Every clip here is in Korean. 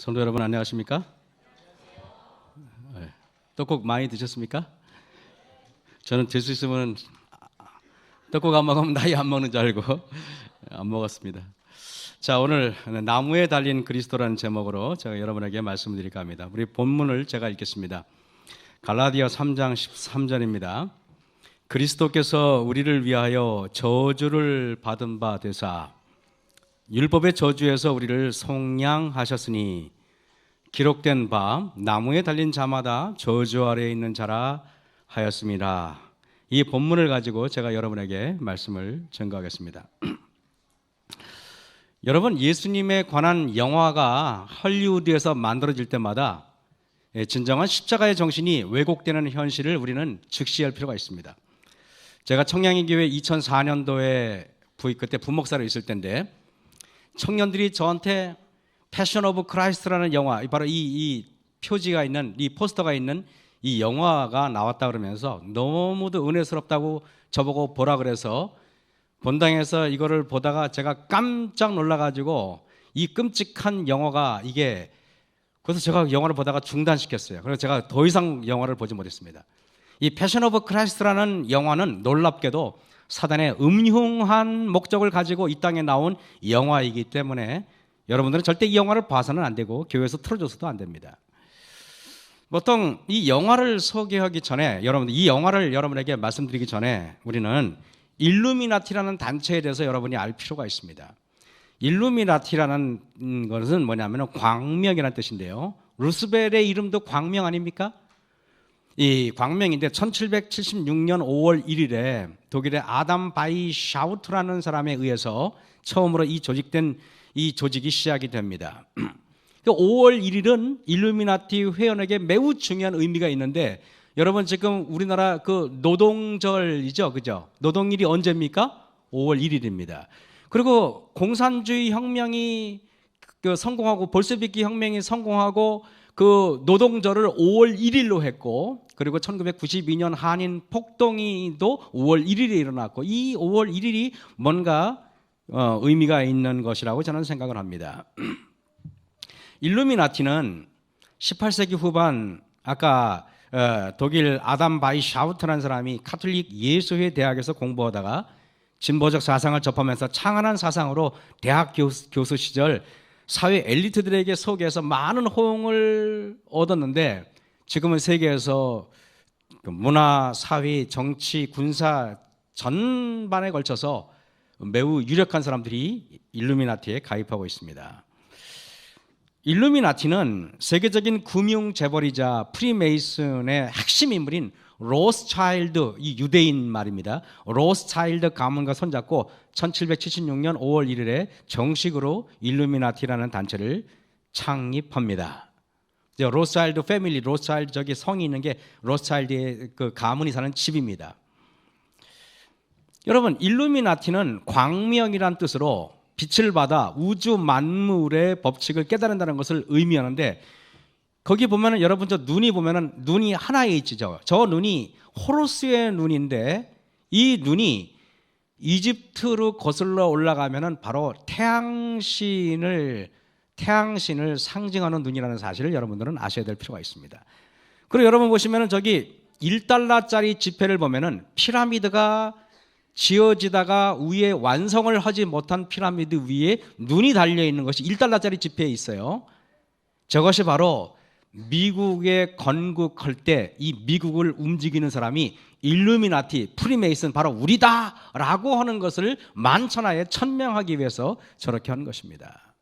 성도 여러분 안녕하십니까? 네. 떡국 많이 드셨습니까? 저는 될 수 있으면 떡국 안 먹으면 나이 안 먹는 줄 알고 안 먹었습니다. 자, 오늘 나무에 달린 그리스도라는 제목으로 제가 여러분에게 말씀드릴까 합니다. 우리 본문을 제가 읽겠습니다. 갈라디아 3장 13절입니다. 그리스도께서 우리를 위하여 저주를 받은 바 되사 율법의 저주에서 우리를 속량하셨으니 기록된 바 나무에 달린 자마다 저주 아래에 있는 자라 하였습니다. 이 본문을 가지고 제가 여러분에게 말씀을 전가하겠습니다. 여러분, 예수님에 관한 영화가 헐리우드에서 만들어질 때마다 진정한 십자가의 정신이 왜곡되는 현실을 우리는 즉시할 필요가 있습니다. 제가 청량리교회 2004년도에 그때 부목사로 있을 때인데 청년들이 저한테 패션 오브 크라이스트라는 영화, 바로 이 표지가 있는, 이 포스터가 있는 이 영화가 나왔다 그러면서 너무도 은혜스럽다고 저보고 보라 그래서 본당에서 이거를 보다가 제가 깜짝 놀라가지고 이 끔찍한 영화가 그래서 제가 영화를 보다가 중단시켰어요. 그래서 제가 더 이상 영화를 보지 못했습니다. 이 패션 오브 크라이스트라는 영화는 놀랍게도 사단의 음흉한 목적을 가지고 이 땅에 나온 영화이기 때문에 여러분들은 절대 이 영화를 봐서는 안 되고 교회에서 틀어줘서도 안 됩니다. 보통 이 영화를 소개하기 전에 이 영화를 여러분에게 말씀드리기 전에 우리는 일루미나티라는 단체에 대해서 여러분이 알 필요가 있습니다. 일루미나티라는 것은 뭐냐면 광명이라는 뜻인데요. 루스벨의 이름도 광명 아닙니까? 이 광명인데 1776년 5월 1일에 독일의 아담 바이 샤우트라는 사람에 의해서 처음으로 이 조직이 시작이 됩니다. 5월 1일은 일루미나티 회원에게 매우 중요한 의미가 있는데 여러분 지금 우리나라 그 노동절이죠, 그죠? 노동일이 언제입니까? 5월 1일입니다. 그리고 공산주의 혁명이 성공하고 볼셰비키 혁명이 성공하고 그 노동절을 5월 1일로 했고 그리고 1992년 한인 폭동이도 5월 1일에 일어났고 이 5월 1일이 뭔가 의미가 있는 것이라고 저는 생각을 합니다. 일루미나티는 18세기 후반 아까 독일 아담 바이 샤우트라는 사람이 카톨릭 예수회 대학에서 공부하다가 진보적 사상을 접하면서 창안한 사상으로 대학 교수 시절 사회 엘리트들에게 소개해서 많은 호응을 얻었는데 지금은 세계에서 문화, 사회, 정치, 군사 전반에 걸쳐서 매우 유력한 사람들이 일루미나티에 가입하고 있습니다. 일루미나티는 세계적인 금융 재벌이자 프리메이슨의 핵심 인물인 로스차일드, 이 유대인 말입니다. 로스차일드 가문과 손잡고 1776년 5월 1일에 정식으로 일루미나티라는 단체를 창립합니다. 로스차일드 패밀리, 로스차일드 저기 성이 있는 게 로스차일드의 그 가문이 사는 집입니다. 여러분, 일루미나티는 광명이란 뜻으로 빛을 받아 우주 만물의 법칙을 깨달은다는 것을 의미하는데 거기 보면은 여러분 저 눈이 보면은 눈이 하나에 있죠. 저 눈이 호루스의 눈인데 이 눈이 이집트로 거슬러 올라가면은 바로 태양신을 상징하는 눈이라는 사실을 여러분들은 아셔야 될 필요가 있습니다. 그리고 여러분 보시면은 저기 1달러짜리 지폐를 보면은 피라미드가 지어지다가 위에 완성을 하지 못한 피라미드 위에 눈이 달려 있는 것이 1달러짜리 지폐에 있어요. 저것이 바로 미국에 건국할 때 이 미국을 움직이는 사람이 일루미나티, 프리메이슨 바로 우리다라고 하는 것을 만천하에 천명하기 위해서 저렇게 하는 것입니다.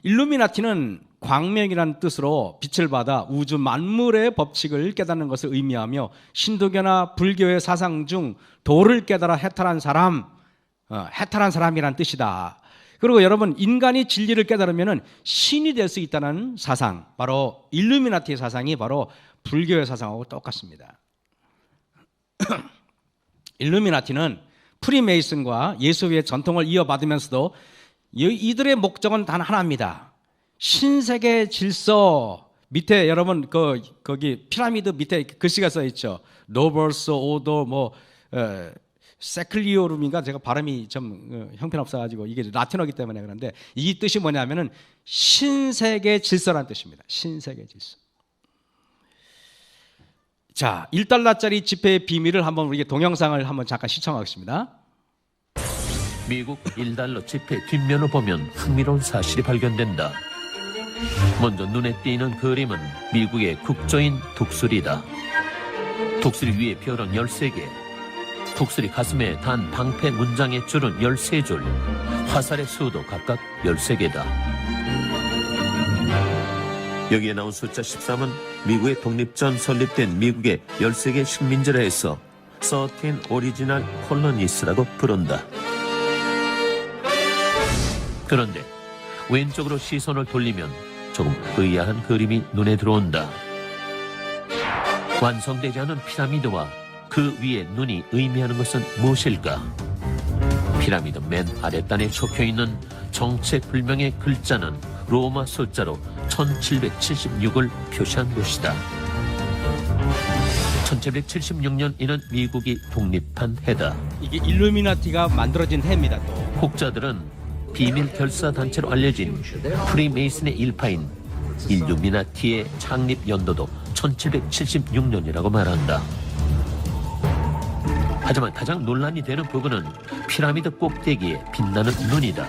일루미나티는 광명이라는 뜻으로 빛을 받아 우주 만물의 법칙을 깨닫는 것을 의미하며 신도교나 불교의 사상 중 도를 깨달아 해탈한 사람이란 뜻이다. 그리고 여러분 인간이 진리를 깨달으면 신이 될 수 있다는 사상, 바로 일루미나티의 사상이 바로 불교의 사상하고 똑같습니다. 일루미나티는 프리메이슨과 예수의 전통을 이어받으면서도 이들의 목적은 단 하나입니다. 신세계 질서 밑에 여러분 거기 피라미드 밑에 글씨가 써 있죠. 노벌스 오더 세클리오룸인가 제가 발음이 좀 형편없어가지고 이게 라틴어기 때문에 그런데 이 뜻이 뭐냐면은 신세계 질서라는 뜻입니다. 신세계 질서. 자, 1달러짜리 지폐의 비밀을 한번 우리 동영상을 한번 잠깐 시청하겠습니다. 미국 1달러 지폐 뒷면을 보면 흥미로운 사실이 발견된다. 먼저 눈에 띄는 그림은 미국의 국조인 독수리다. 독수리 위에 별은 13개, 독수리 가슴에 단 방패 문장의 줄은 13줄, 화살의 수도 각각 13개다. 여기에 나온 숫자 13은 미국의 독립전 설립된 미국의 13개 식민지라 해서 13 오리지널 콜로니스라고 부른다. 그런데 왼쪽으로 시선을 돌리면 조금 의아한 그림이 눈에 들어온다. 완성되지 않은 피라미드와 그 위에 눈이 의미하는 것은 무엇일까? 피라미드 맨 아랫단에 적혀있는 정체불명의 글자는 로마 숫자로 1776을 표시한 것이다. 1776년 이는 미국이 독립한 해다. 이게 일루미나티가 만들어진 해입니다. 또 혹자들은 비밀 결사 단체로 알려진 프리메이슨의 일파인 일루미나티의 창립 연도도 1776년이라고 말한다. 하지만 가장 논란이 되는 부분은 피라미드 꼭대기에 빛나는 눈이다.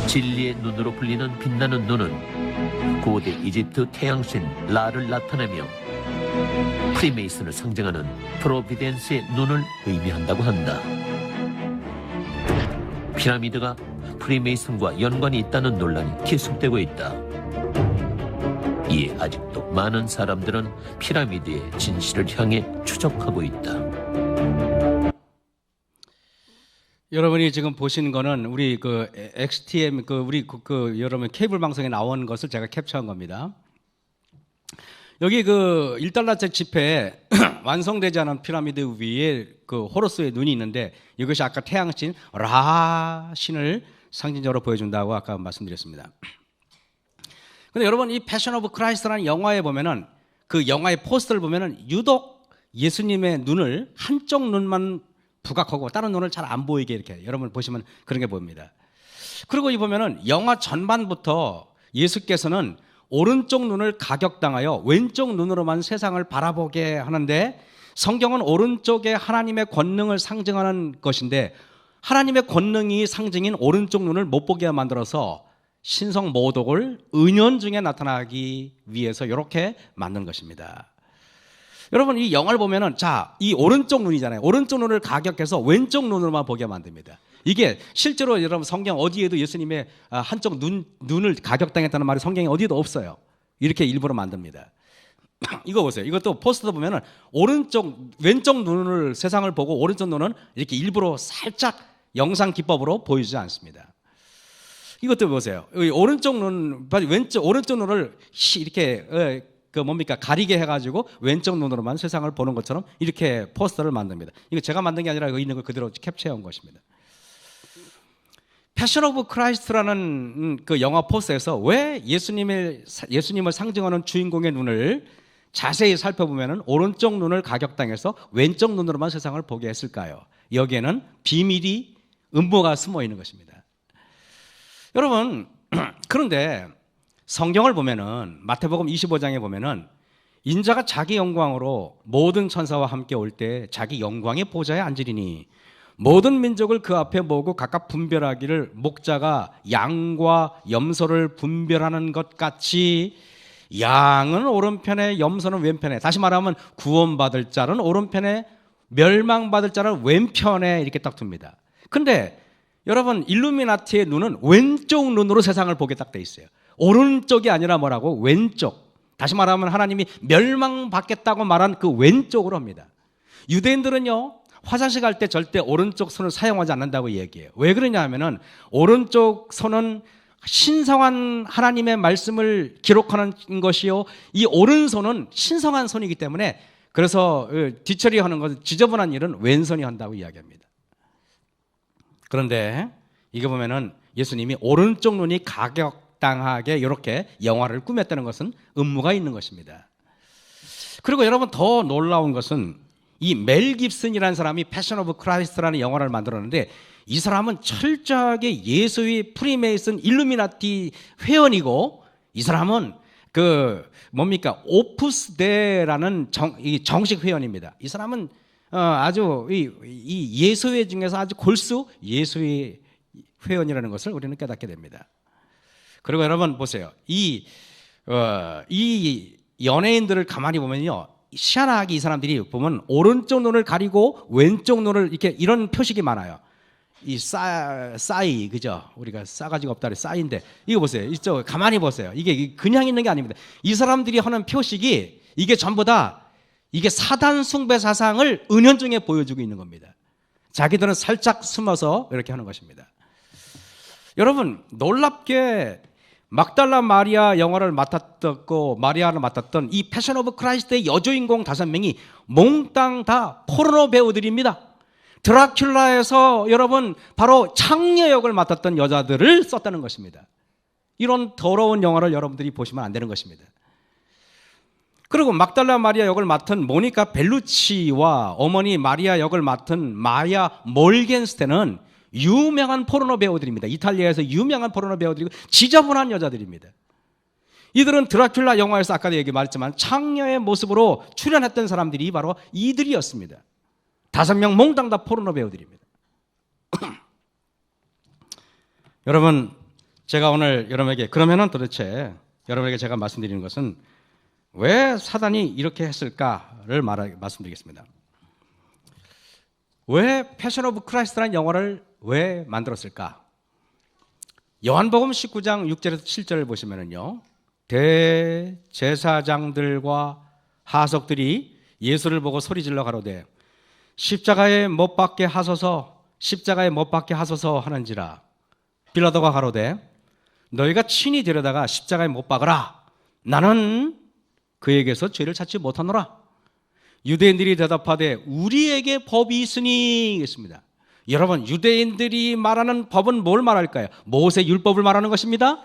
진리의 눈으로 불리는 빛나는 눈은 고대 이집트 태양신 라를 나타내며 프리메이슨을 상징하는 프로비덴스의 눈을 의미한다고 한다. 피라미드가 프리메이슨과 연관이 있다는 논란이 계속되고 있다. 이에 아직도 많은 사람들은 피라미드의 진실을 향해 추적하고 있다. 여러분이 지금 보시는 거는 우리 그 XTM 우리 여러분 케이블 방송에 나온 것을 제가 캡처한 겁니다. 여기 그 1달러짜리 지폐에 완성되지 않은 피라미드 위에 그 호루스의 눈이 있는데 이것이 아까 태양신 라 신을 상징적으로 보여준다고 아까 말씀드렸습니다. 근데 여러분 이 패션 오브 크라이스트라는 영화에 보면은 그 영화의 포스터를 보면은 유독 예수님의 눈을 한쪽 눈만 부각하고 다른 눈을 잘 안 보이게 이렇게 여러분 보시면 그런 게 보입니다. 그리고 이 보면은 영화 전반부터 예수께서는 오른쪽 눈을 가격당하여 왼쪽 눈으로만 세상을 바라보게 하는데 성경은 오른쪽에 하나님의 권능을 상징하는 것인데 하나님의 권능이 상징인 오른쪽 눈을 못 보게 만들어서 신성 모독을 은연중에 나타나기 위해서 이렇게 만든 것입니다. 여러분 이 영화를 보면은 자, 이 오른쪽 눈이잖아요. 오른쪽 눈을 가격해서 왼쪽 눈으로만 보게 만듭니다. 이게 실제로 여러분 성경 어디에도 예수님의 한쪽 눈을 가격당했다는 말이 성경에 어디에도 없어요. 이렇게 일부러 만듭니다. 이거 보세요. 이것도 포스터 보면은 왼쪽 눈을 세상을 보고 오른쪽 눈은 이렇게 일부러 살짝 영상 기법으로 보이지 않습니다. 이것도 보세요. 오른쪽 눈을 이렇게 가리게 해가지고 왼쪽 눈으로만 세상을 보는 것처럼 이렇게 포스터를 만듭니다. 이거 제가 만든 게 아니라 여기 있는 걸 그대로 캡처해온 것입니다. 패션 오브 크라이스트라는 그 영화 포스터에서 왜 예수님을 상징하는 주인공의 눈을 자세히 살펴보면 오른쪽 눈을 가격당해서 왼쪽 눈으로만 세상을 보게 했을까요? 여기에는 비밀이 음모가 숨어 있는 것입니다. 여러분 그런데 성경을 보면은 마태복음 25장에 보면은 인자가 자기 영광으로 모든 천사와 함께 올 때 자기 영광의 보좌에 앉으리니 모든 민족을 그 앞에 모으고 각각 분별하기를 목자가 양과 염소를 분별하는 것 같이 양은 오른편에 염소는 왼편에, 다시 말하면 구원받을 자는 오른편에 멸망받을 자는 왼편에 이렇게 딱 둡니다. 근데 여러분 일루미나티의 눈은 왼쪽 눈으로 세상을 보게 딱 돼 있어요. 오른쪽이 아니라 뭐라고? 왼쪽. 다시 말하면 하나님이 멸망받겠다고 말한 그 왼쪽으로 합니다. 유대인들은요 화장실 갈 때 절대 오른쪽 손을 사용하지 않는다고 얘기해요. 왜 그러냐 하면은 오른쪽 손은 신성한 하나님의 말씀을 기록하는 것이요 이 오른손은 신성한 손이기 때문에 그래서 뒤처리하는 것, 지저분한 일은 왼손이 한다고 이야기합니다. 그런데 이거 보면은 예수님이 오른쪽 눈이 가격당하게 이렇게 영화를 꾸몄다는 것은 음모가 있는 것입니다. 그리고 여러분 더 놀라운 것은 이 멜 깁슨이라는 사람이 패션 오브 크라이스트라는 영화를 만들었는데 이 사람은 철저하게 예수의 프리메이슨 일루미나티 회원이고 이 사람은 그 뭡니까 오프스데라는 정식 회원입니다. 이 사람은 아주 이 예수회 중에서 아주 골수 예수의 회원이라는 것을 우리는 깨닫게 됩니다. 그리고 여러분 보세요. 이 연예인들을 가만히 보면요. 희한하게 이 사람들이 보면 오른쪽 눈을 가리고 왼쪽 눈을 이렇게 이런 표식이 많아요. 이 싸이 그죠? 우리가 싸가지가 없다 그래 싸인데 이거 보세요. 이쪽 가만히 보세요. 이게 그냥 있는 게 아닙니다. 이 사람들이 하는 표식이 이게 전부 다 이게 사단 숭배 사상을 은연중에 보여주고 있는 겁니다. 자기들은 살짝 숨어서 이렇게 하는 것입니다. 여러분 놀랍게 막달라 마리아 영화를 맡았고 마리아를 맡았던 이 패션 오브 크라이스트의 여주인공 5명이 몽땅 다 포르노 배우들입니다. 드라큘라에서 여러분 바로 창녀 역을 맡았던 여자들을 썼다는 것입니다. 이런 더러운 영화를 여러분들이 보시면 안 되는 것입니다. 그리고 막달라 마리아 역을 맡은 모니카 벨루치와 어머니 마리아 역을 맡은 마야 몰겐스텐은 유명한 포르노 배우들입니다. 이탈리아에서 유명한 포르노 배우들이고 지저분한 여자들입니다. 이들은 드라큘라 영화에서 아까도 말했지만 창녀의 모습으로 출연했던 사람들이 바로 이들이었습니다. 5명 몽땅 다 포르노 배우들입니다. 여러분 제가 오늘 여러분에게 그러면은 도대체 여러분에게 제가 말씀드리는 것은 왜 사단이 이렇게 했을까를 말씀드리겠습니다. 왜 패션 오브 크라이스트라는 영화를 왜 만들었을까? 요한복음 19장 6절에서 7절을 보시면은요. 대제사장들과 하석들이 예수를 보고 소리질러 가로되 십자가에 못 박게 하소서 십자가에 못 박게 하소서 하는지라 빌라도가 가로되 너희가 친히 데려다가 십자가에 못 박으라 나는 그에게서 죄를 찾지 못하노라. 유대인들이 대답하되 우리에게 법이 있으니 했습니다. 여러분 유대인들이 말하는 법은 뭘 말할까요? 모세 율법을 말하는 것입니다.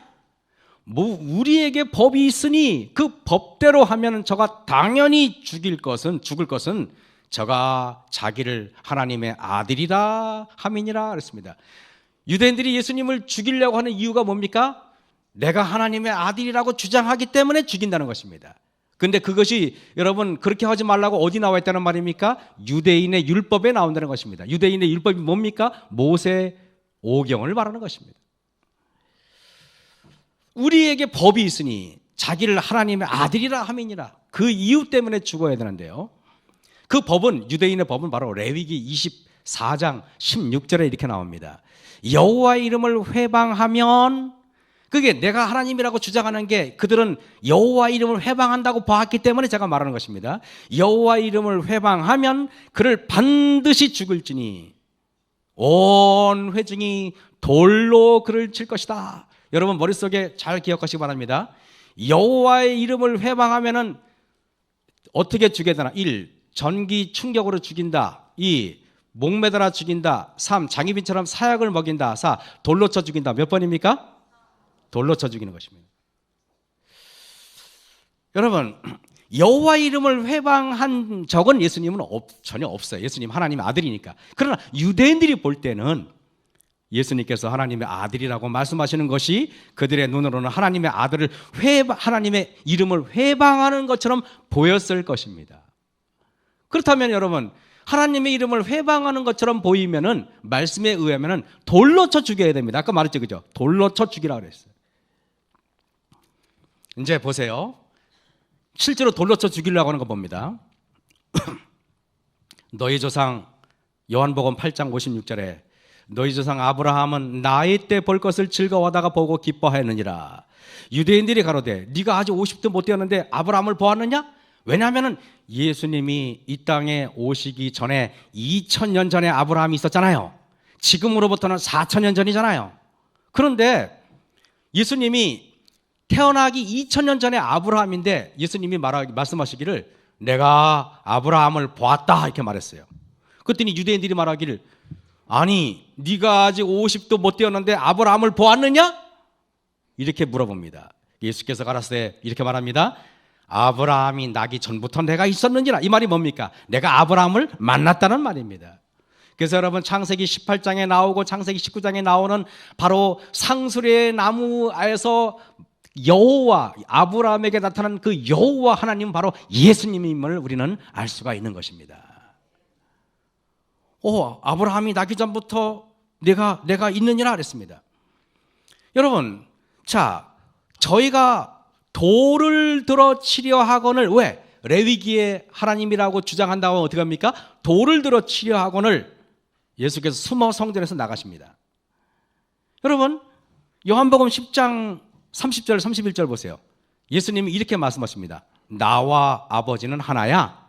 우리에게 법이 있으니 그 법대로 하면 저가 당연히 죽을 것은 저가 자기를 하나님의 아들이라 함이니라 그랬습니다. 유대인들이 예수님을 죽이려고 하는 이유가 뭡니까? 내가 하나님의 아들이라고 주장하기 때문에 죽인다는 것입니다. 근데 그것이 여러분 그렇게 하지 말라고 어디 나와 있다는 말입니까? 유대인의 율법에 나온다는 것입니다. 유대인의 율법이 뭡니까? 모세 오경을 말하는 것입니다. 우리에게 법이 있으니 자기를 하나님의 아들이라 함이니라. 그 이유 때문에 죽어야 되는데요. 그 법은 유대인의 법은 바로 레위기 24장 16절에 이렇게 나옵니다. 여호와의 이름을 회방하면 그게 내가 하나님이라고 주장하는 게 그들은 여호와 이름을 회방한다고 보았기 때문에 제가 말하는 것입니다. 여호와 이름을 회방하면 그를 반드시 죽을지니 온 회중이 돌로 그를 칠 것이다. 여러분 머릿속에 잘 기억하시기 바랍니다. 여호와의 이름을 회방하면은 어떻게 죽여야 되나? 1. 전기 충격으로 죽인다. 2. 목매달아 죽인다. 3. 장희빈처럼 사약을 먹인다. 4. 돌로 쳐 죽인다. 몇 번입니까? 돌로 쳐 죽이는 것입니다. 여러분 여호와 이름을 회방한 적은 예수님은 전혀 없어요. 예수님 하나님의 아들이니까. 그러나 유대인들이 볼 때는 예수님께서 하나님의 아들이라고 말씀하시는 것이 그들의 눈으로는 하나님의 아들을 하나님의 이름을 회방하는 것처럼 보였을 것입니다. 그렇다면 여러분 하나님의 이름을 회방하는 것처럼 보이면은 말씀에 의하면은 돌로 쳐 죽여야 됩니다. 아까 말했죠, 그죠? 돌로 쳐 죽이라 그랬어요. 이제 보세요. 실제로 돌로 쳐 죽이려고 하는 거 봅니다. 너희 조상 요한복음 8장 56절에 너희 조상 아브라함은 나이 때 볼 것을 즐거워하다가 보고 기뻐하였느니라. 유대인들이 가로되 네가 아직 50도 못 되었는데 아브라함을 보았느냐? 왜냐하면 예수님이 이 땅에 오시기 전에 2000년 전에 아브라함이 있었잖아요. 지금으로부터는 4000년 전이잖아요. 그런데 예수님이 태어나기 2000년 전에 아브라함인데 예수님이 말씀하시기를 내가 아브라함을 보았다 이렇게 말했어요. 그랬더니 유대인들이 말하기를 아니 네가 아직 50도 못 되었는데 아브라함을 보았느냐? 이렇게 물어봅니다. 예수께서 가라사대 이렇게 말합니다. 아브라함이 나기 전부터 내가 있었는지라. 이 말이 뭡니까? 내가 아브라함을 만났다는 말입니다. 그래서 여러분 창세기 18장에 나오고 창세기 19장에 나오는 바로 상수리의 나무에서 여호와, 아브라함에게 나타난 그 여호와 하나님은 바로 예수님임을 우리는 알 수가 있는 것입니다. 아브라함이 나기 전부터 내가 있느니라 그랬습니다. 여러분, 자, 저희가 돌을 들어 치려 하거늘, 왜? 레위기에 하나님이라고 주장한다고 하면 어떻게 합니까? 돌을 들어 치려 하거늘 예수께서 숨어 성전에서 나가십니다. 여러분, 요한복음 10장 30절 31절 보세요. 예수님이 이렇게 말씀하십니다. 나와 아버지는 하나야.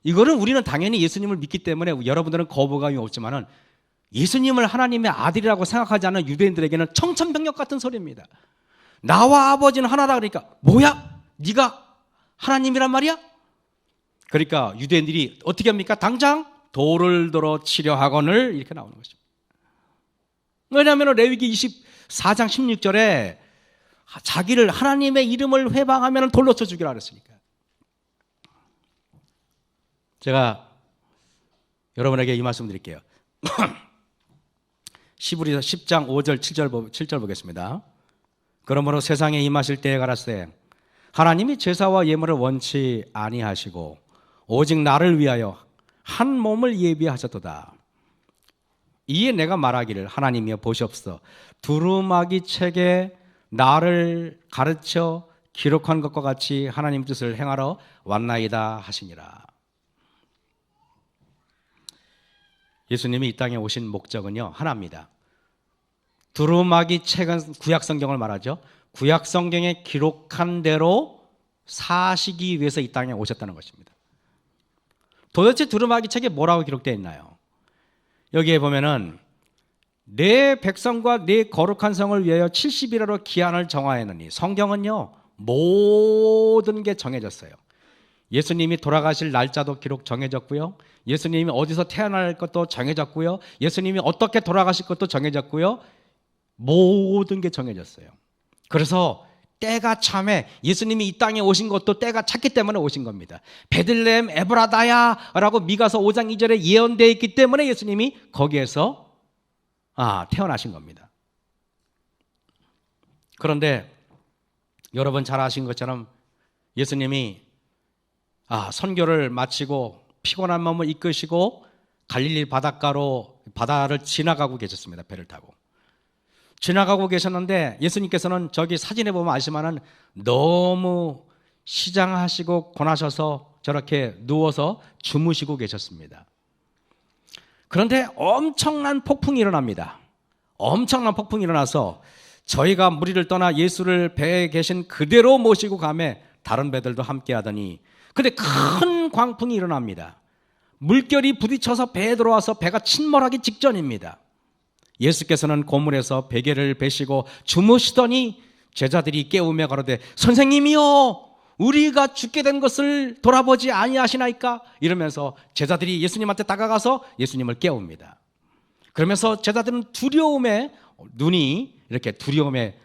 이거는 우리는 당연히 예수님을 믿기 때문에 여러분들은 거부감이 없지만은 예수님을 하나님의 아들이라고 생각하지 않는 유대인들에게는 청천벽력 같은 소리입니다. 나와 아버지는 하나다 그러니까 뭐야? 네가 하나님이란 말이야? 그러니까 유대인들이 어떻게 합니까? 당장 돌을 들어 치려 하거늘 이렇게 나오는 것입니다. 왜냐하면 레위기 24장 16절에 자기를 하나님의 이름을 회방하면 돌로 쳐 죽이라 그랬으니까. 제가 여러분에게 이 말씀 드릴게요. 시브리서 10장 5절 7절 보겠습니다. 그러므로 세상에 임하실 때에 가라사대 하나님이 제사와 예물을 원치 아니하시고 오직 나를 위하여 한 몸을 예비하셨도다. 이에 내가 말하기를 하나님이여 보시옵소서 두루마기 책에 나를 가르쳐 기록한 것과 같이 하나님 뜻을 행하러 왔나이다 하시니라. 예수님이 이 땅에 오신 목적은요 하나입니다. 두루마기 책은 구약 성경을 말하죠. 구약 성경에 기록한 대로 사시기 위해서 이 땅에 오셨다는 것입니다. 도대체 두루마기 책에 뭐라고 기록되어 있나요? 여기에 보면은 내 백성과 내 거룩한 성을 위하여 70일으로 기한을 정하였느니 성경은요 모든 게 정해졌어요. 예수님이 돌아가실 날짜도 기록 정해졌고요. 예수님이 어디서 태어날 것도 정해졌고요. 예수님이 어떻게 돌아가실 것도 정해졌고요. 모든 게 정해졌어요. 그래서 때가 참에 예수님이 이 땅에 오신 것도 때가 찼기 때문에 오신 겁니다. 베들레헴 에브라다야 라고 미가서 5장 2절에 예언되어 있기 때문에 예수님이 거기에서 태어나신 겁니다. 그런데 여러분 잘 아신 것처럼 예수님이 선교를 마치고 피곤한 마음을 이끄시고 갈릴리 바닷가로 바다를 지나가고 계셨습니다. 배를 타고 지나가고 계셨는데 예수님께서는 저기 사진에 보면 아시지만은 너무 시장하시고 고나셔서 저렇게 누워서 주무시고 계셨습니다. 그런데 엄청난 폭풍이 일어납니다. 엄청난 폭풍이 일어나서 저희가 무리를 떠나 예수를 배에 계신 그대로 모시고 가매 다른 배들도 함께 하더니 근데 큰 광풍이 일어납니다. 물결이 부딪혀서 배에 들어와서 배가 침몰하기 직전입니다. 예수께서는 고물에서 베개를 베시고 주무시더니 제자들이 깨우며 가로되 선생님이여 우리가 죽게 된 것을 돌아보지 아니하시나이까? 이러면서 제자들이 예수님한테 다가가서 예수님을 깨웁니다. 그러면서 제자들은 두려움에 눈이 이렇게 두려움에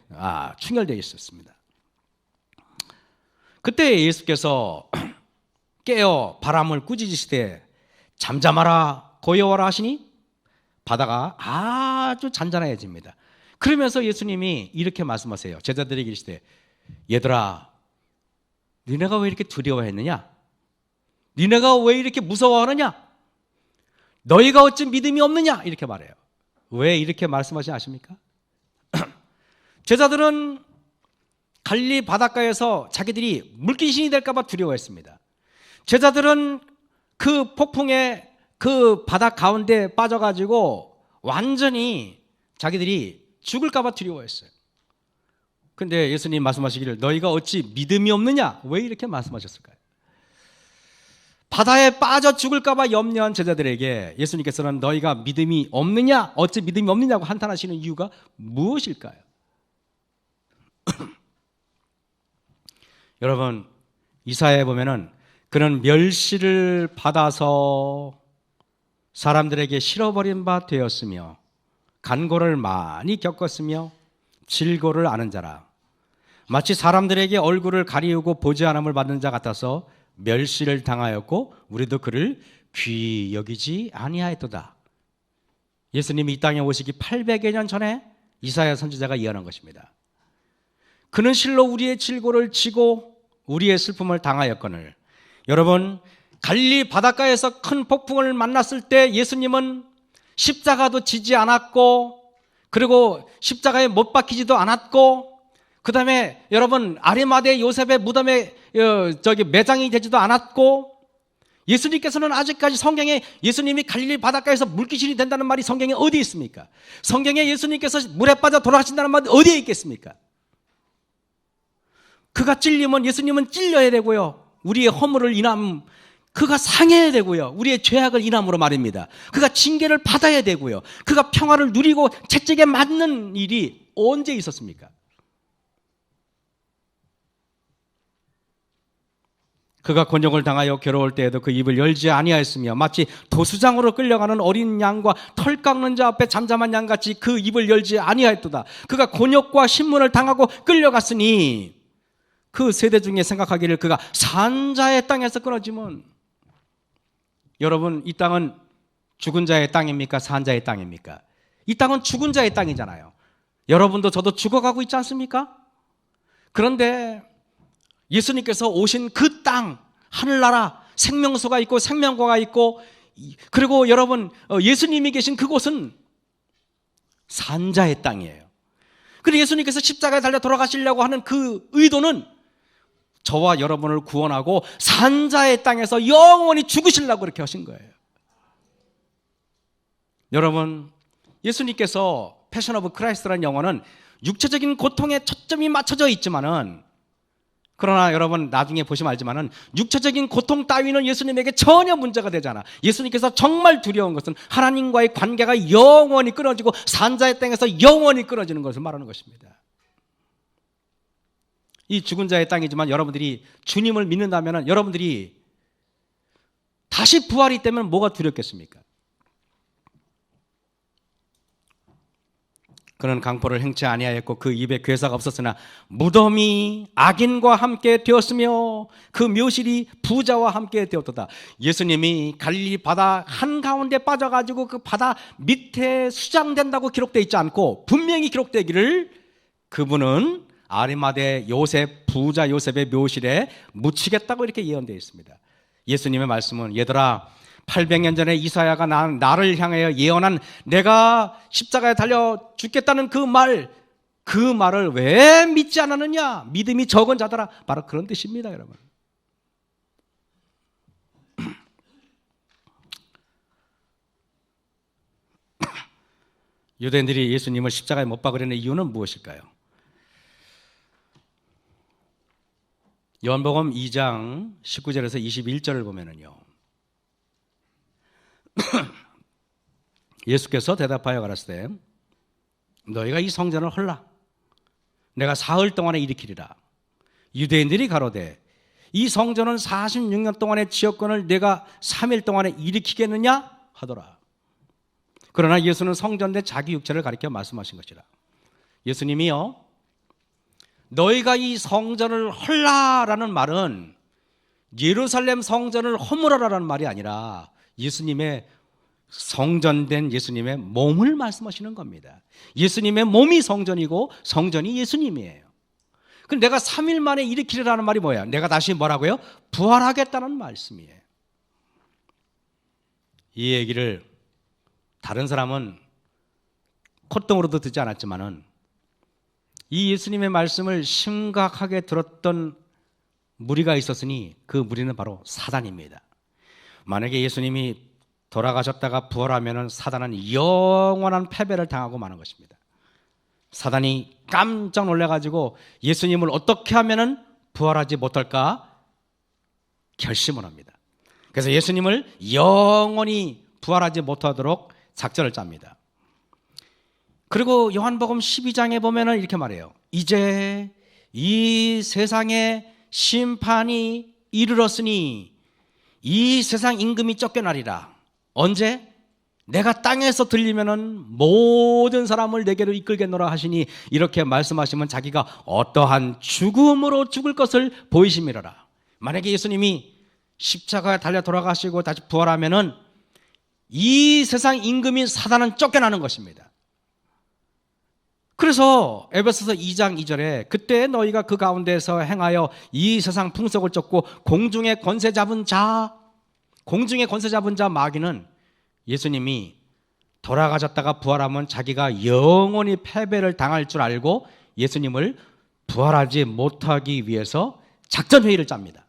충혈되어 있었습니다. 그때 예수께서 깨어 바람을 꾸짖으시되 잠잠하라 고요하라 하시니 바다가 아주 잔잔해집니다. 그러면서 예수님이 이렇게 말씀하세요. 제자들에게 이르시되 얘들아 니네가 왜 이렇게 두려워했느냐? 니네가 왜 이렇게 무서워하느냐? 너희가 어찌 믿음이 없느냐? 이렇게 말해요. 왜 이렇게 말씀하시는지 아십니까? 제자들은 갈릴리 바닷가에서 자기들이 물귀신이 될까 봐 두려워했습니다. 제자들은 그 폭풍에 그 바다 가운데 빠져가지고 완전히 자기들이 죽을까 봐 두려워했어요. 근데 예수님 말씀하시기를 너희가 어찌 믿음이 없느냐? 왜 이렇게 말씀하셨을까요? 바다에 빠져 죽을까 봐 염려한 제자들에게 예수님께서는 너희가 믿음이 없느냐? 어찌 믿음이 없느냐고 한탄하시는 이유가 무엇일까요? 여러분 이사야에 보면은 그는 멸시를 받아서 사람들에게 실어버린 바 되었으며 간고를 많이 겪었으며 질고를 아는 자라 마치 사람들에게 얼굴을 가리우고 보지 않음을 받는 자 같아서 멸시를 당하였고 우리도 그를 귀히 여기지 아니하였도다. 예수님이 이 땅에 오시기 800여 년 전에 이사야 선지자가 예언한 것입니다. 그는 실로 우리의 질고를 지고 우리의 슬픔을 당하였거늘. 여러분, 갈릴리 바닷가에서 큰 폭풍을 만났을 때 예수님은 십자가도 지지 않았고, 그리고 십자가에 못 박히지도 않았고, 그 다음에 여러분 아리마대 요셉의 무덤에 매장이 되지도 않았고, 예수님께서는 아직까지 성경에 예수님이 갈릴리 바닷가에서 물귀신이 된다는 말이 성경에 어디에 있습니까? 성경에 예수님께서 물에 빠져 돌아가신다는 말이 어디에 있겠습니까? 그가 찔리면 예수님은 찔려야 되고요, 우리의 허물을 인함, 그가 상해야 되고요, 우리의 죄악을 인함으로 말입니다. 그가 징계를 받아야 되고요, 그가 평화를 누리고 채찍에 맞는 일이 언제 있었습니까? 그가 곤욕을 당하여 괴로울 때에도 그 입을 열지 아니하였으며 마치 도수장으로 끌려가는 어린 양과 털 깎는 자 앞에 잠잠한 양같이 그 입을 열지 아니하였도다. 그가 곤욕과 신문을 당하고 끌려갔으니 그 세대 중에 생각하기를 그가 산자의 땅에서 끊어지면, 여러분, 이 땅은 죽은 자의 땅입니까? 산자의 땅입니까? 이 땅은 죽은 자의 땅이잖아요. 여러분도 저도 죽어가고 있지 않습니까? 그런데 예수님께서 오신 그 땅, 하늘나라, 생명수가 있고 생명과가 있고, 그리고 여러분 예수님이 계신 그곳은 산자의 땅이에요. 그리고 예수님께서 십자가에 달려 돌아가시려고 하는 그 의도는 저와 여러분을 구원하고 산자의 땅에서 영원히 죽으시려고 그렇게 하신 거예요. 여러분, 예수님께서 패션 오브 크라이스트라는 영화는 육체적인 고통에 초점이 맞춰져 있지만은, 그러나 여러분 나중에 보시면 알지만은 육체적인 고통 따위는 예수님에게 전혀 문제가 되지 않아. 예수님께서 정말 두려운 것은 하나님과의 관계가 영원히 끊어지고 산자의 땅에서 영원히 끊어지는 것을 말하는 것입니다. 이 죽은 자의 땅이지만 여러분들이 주님을 믿는다면 여러분들이 다시 부활이 되면 뭐가 두렵겠습니까? 그는 강포를 행치 아니하였고 그 입에 괴사가 없었으나 무덤이 악인과 함께 되었으며 그 묘실이 부자와 함께 되었도다. 예수님이 갈릴리 바다 한가운데 빠져가지고 그 바다 밑에 수장된다고 기록되어 있지 않고, 분명히 기록되기를 그분은 아리마대 요셉, 부자 요셉의 묘실에 묻히겠다고 이렇게 예언되어 있습니다. 예수님의 말씀은, 얘들아, 800년 전에 이사야가 나를 향하여 예언한 내가 십자가에 달려 죽겠다는 그 말을 왜 믿지 않았느냐? 믿음이 적은 자들아. 바로 그런 뜻입니다, 여러분. 유대인들이 예수님을 십자가에 못 박으려는 이유는 무엇일까요? 요한복음 2장 19절에서 21절을 보면은요, 예수께서 대답하여 가라사대 너희가 이 성전을 헐라 내가 사흘 동안에 일으키리라. 유대인들이 가로되 이 성전은 46년 동안의 지역권을 내가 3일 동안에 일으키겠느냐 하더라. 그러나 예수는 성전 내 자기 육체를 가리켜 말씀하신 것이라. 예수님이요, 너희가 이 성전을 헐라라는 말은 예루살렘 성전을 허물어라라는 말이 아니라 예수님의 성전된 예수님의 몸을 말씀하시는 겁니다. 예수님의 몸이 성전이고 성전이 예수님이에요. 그럼 내가 3일 만에 일으키리라는 말이 뭐예요? 내가 다시 뭐라고요? 부활하겠다는 말씀이에요. 이 얘기를 다른 사람은 콧등으로도 듣지 않았지만은 이 예수님의 말씀을 심각하게 들었던 무리가 있었으니 그 무리는 바로 사단입니다. 만약에 예수님이 돌아가셨다가 부활하면 사단은 영원한 패배를 당하고 마는 것입니다. 사단이 깜짝 놀라가지고 예수님을 어떻게 하면 부활하지 못할까 결심을 합니다. 그래서 예수님을 영원히 부활하지 못하도록 작전을 짭니다. 그리고 요한복음 12장에 보면 이렇게 말해요. 이제 이 세상에 심판이 이르렀으니 이 세상 임금이 쫓겨나리라. 언제? 내가 땅에서 들리면은 모든 사람을 내게로 이끌겠노라 하시니 이렇게 말씀하시면 자기가 어떠한 죽음으로 죽을 것을 보이심이로라. 만약에 예수님이 십자가에 달려 돌아가시고 다시 부활하면은 이 세상 임금인 사단은 쫓겨나는 것입니다. 그래서 에베소서 2장 2절에 그때 너희가 그 가운데서 행하여 이 세상 풍속을 쫓고 공중의 권세 잡은 자 마귀는 예수님이 돌아가셨다가 부활하면 자기가 영원히 패배를 당할 줄 알고 예수님을 부활하지 못하기 위해서 작전회의를 짭니다.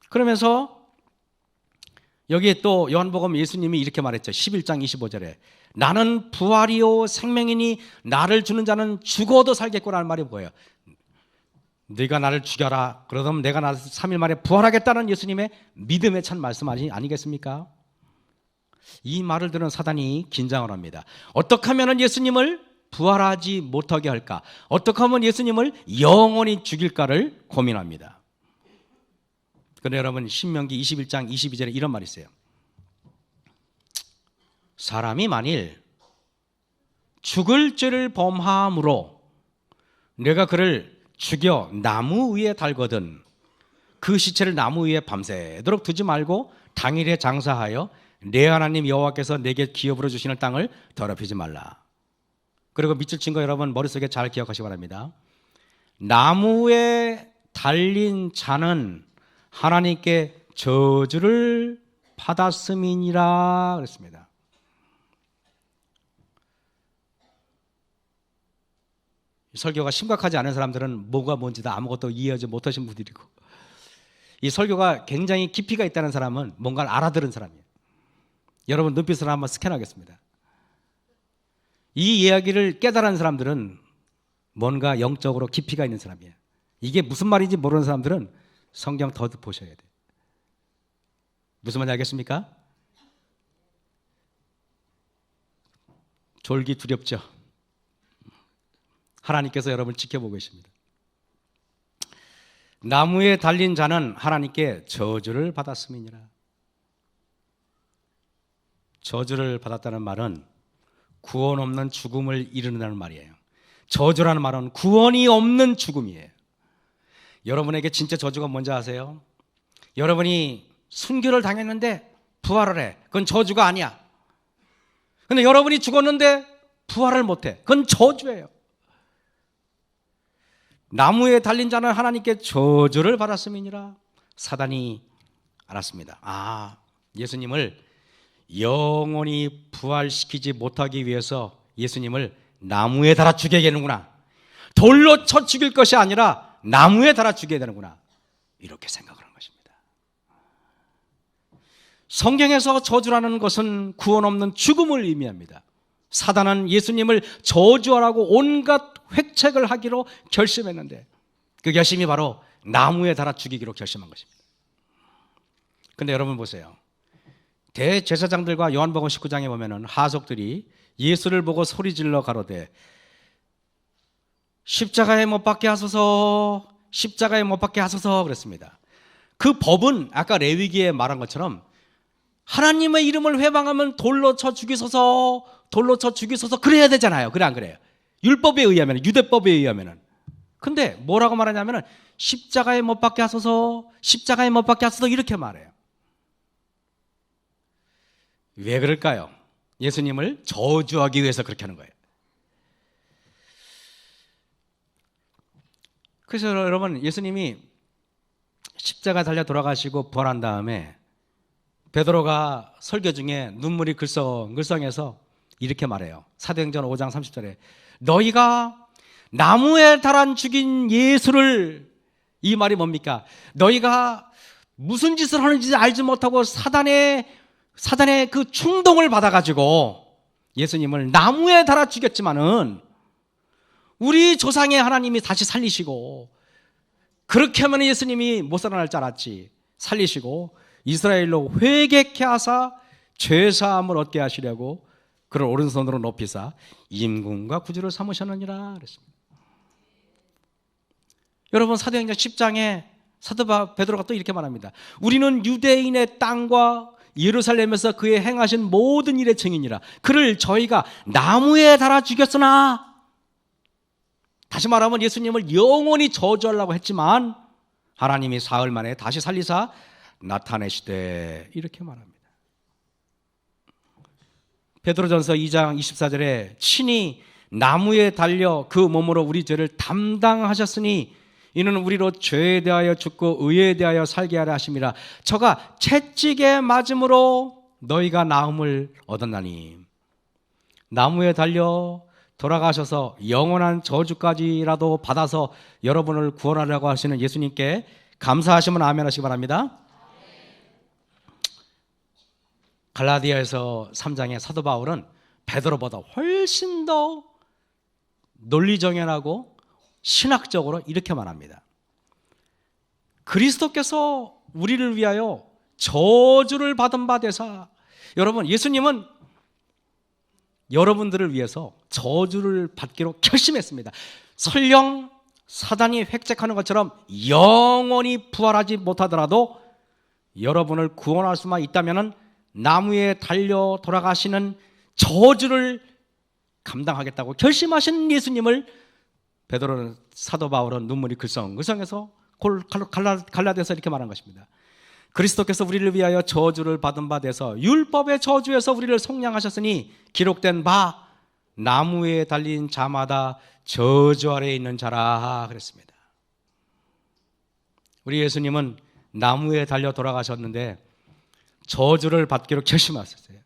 그러면서 여기에 또 요한복음 예수님이 이렇게 말했죠. 11장 25절에 나는 부활이요 생명이니 나를 주는 자는 죽어도 살겠구나라는 말이 뭐예요? 네가 나를 죽여라. 그러면 내가 나서 3일 만에 부활하겠다는 예수님의 믿음의 찬 말씀 아니겠습니까? 이 말을 들은 사단이 긴장을 합니다. 어떻게 하면 예수님을 부활하지 못하게 할까? 어떻게 하면 예수님을 영원히 죽일까를 고민합니다. 그런데 여러분 신명기 21장 22절에 이런 말이 있어요. 사람이 만일 죽을 죄를 범함으로 내가 그를 죽여 나무 위에 달거든 그 시체를 나무 위에 밤새도록 두지 말고 당일에 장사하여 내 하나님 여호와께서 내게 기업으로 주시는 땅을 더럽히지 말라. 그리고 밑줄 친 거 여러분 머릿속에 잘 기억하시기 바랍니다. 나무에 달린 자는 하나님께 저주를 받았음이니라 그랬습니다. 설교가 심각하지 않은 사람들은 뭐가 뭔지도 아무것도 이해하지 못하신 분들이고, 이 설교가 굉장히 깊이가 있다는 사람은 뭔가를 알아들은 사람이에요. 여러분 눈빛을 한번 스캔하겠습니다. 이 이야기를 깨달은 사람들은 뭔가 영적으로 깊이가 있는 사람이에요. 이게 무슨 말인지 모르는 사람들은 성경 더 보셔야 돼요. 무슨 말인지 알겠습니까? 졸기 두렵죠. 하나님께서 여러분을 지켜보고 계십니다. 나무에 달린 자는 하나님께 저주를 받았음이니라. 저주를 받았다는 말은 구원 없는 죽음을 이르는다는 말이에요. 저주라는 말은 구원이 없는 죽음이에요. 여러분에게 진짜 저주가 뭔지 아세요? 여러분이 순교를 당했는데 부활을 해. 그건 저주가 아니야. 근데 여러분이 죽었는데 부활을 못해. 그건 저주예요. 나무에 달린 자는 하나님께 저주를 받았음이니라. 사단이 알았습니다. 예수님을 영원히 부활시키지 못하기 위해서 예수님을 나무에 달아 죽여야 되는구나. 돌로 쳐 죽일 것이 아니라 나무에 달아 죽여야 되는구나. 이렇게 생각을 한 것입니다. 성경에서 저주라는 것은 구원 없는 죽음을 의미합니다. 사단은 예수님을 저주하라고 온갖 획책을 하기로 결심했는데 그 결심이 바로 나무에 달아 죽이기로 결심한 것입니다. 그런데 여러분 보세요. 대제사장들과 요한복음 19장에 보면은 하석들이 예수를 보고 소리질러 가로되 십자가에 못 박게 하소서, 십자가에 못 박게 하소서 그랬습니다. 그 법은 아까 레위기에 말한 것처럼 하나님의 이름을 회방하면 돌로 쳐 죽이소서, 돌로 쳐 죽이소서 그래야 되잖아요. 그래 안 그래요? 율법에 의하면, 유대법에 의하면은. 근데 뭐라고 말하냐면은 십자가에 못 박게 하소서, 십자가에 못 박게 하소서 이렇게 말해요. 왜 그럴까요? 예수님을 저주하기 위해서 그렇게 하는 거예요. 그래서 여러분 예수님이 십자가 달려 돌아가시고 부활한 다음에 베드로가 설교 중에 눈물이 글썽글썽해서 이렇게 말해요. 사도행전 5장 30절에 너희가 나무에 달아 죽인 예수를, 이 말이 뭡니까? 너희가 무슨 짓을 하는지 알지 못하고 사단의 그 충동을 받아가지고 예수님을 나무에 달아 죽였지만은 우리 조상의 하나님이 다시 살리시고, 그렇게 하면 예수님이 못 살아날 줄 알았지. 살리시고 이스라엘로 회개케 하사 죄사함을 얻게 하시려고 그를 오른손으로 높이사 임금과 구주를 삼으셨느니라 그랬습니다. 여러분 사도행전 10장에 사도 베드로가 또 이렇게 말합니다. 우리는 유대인의 땅과 예루살렘에서 그의 행하신 모든 일의 증인이라. 그를 저희가 나무에 달아 죽였으나, 다시 말하면 예수님을 영원히 저주하려고 했지만 하나님이 사흘 만에 다시 살리사 나타내시되, 이렇게 말합니다. 베드로전서 2장 24절에 친히 나무에 달려 그 몸으로 우리 죄를 담당하셨으니 이는 우리로 죄에 대하여 죽고 의에 대하여 살게 하려 하심이라. 저가 채찍에 맞음으로 너희가 나음을 얻었나니. 나무에 달려 돌아가셔서 영원한 저주까지라도 받아서 여러분을 구원하려고 하시는 예수님께 감사하시면 아멘 하시기 바랍니다. 갈라디아에서 3장의 사도 바울은 베드로보다 훨씬 더 논리정연하고 신학적으로 이렇게 말합니다. 그리스도께서 우리를 위하여 저주를 받은 바 되사. 여러분, 예수님은 여러분들을 위해서 저주를 받기로 결심했습니다. 설령 사단이 획책하는 것처럼 영원히 부활하지 못하더라도 여러분을 구원할 수만 있다면 나무에 달려 돌아가시는 저주를 감당하겠다고 결심하신 예수님을 베드로는, 사도 바울은 눈물이 글썽글썽해서 갈라디아서 이렇게 말한 것입니다. 그리스도께서 우리를 위하여 저주를 받은 바 돼서 율법의 저주에서 우리를 속량하셨으니 기록된 바 나무에 달린 자마다 저주 아래에 있는 자라 그랬습니다. 우리 예수님은 나무에 달려 돌아가셨는데 저주를 받기로 결심하셨어요.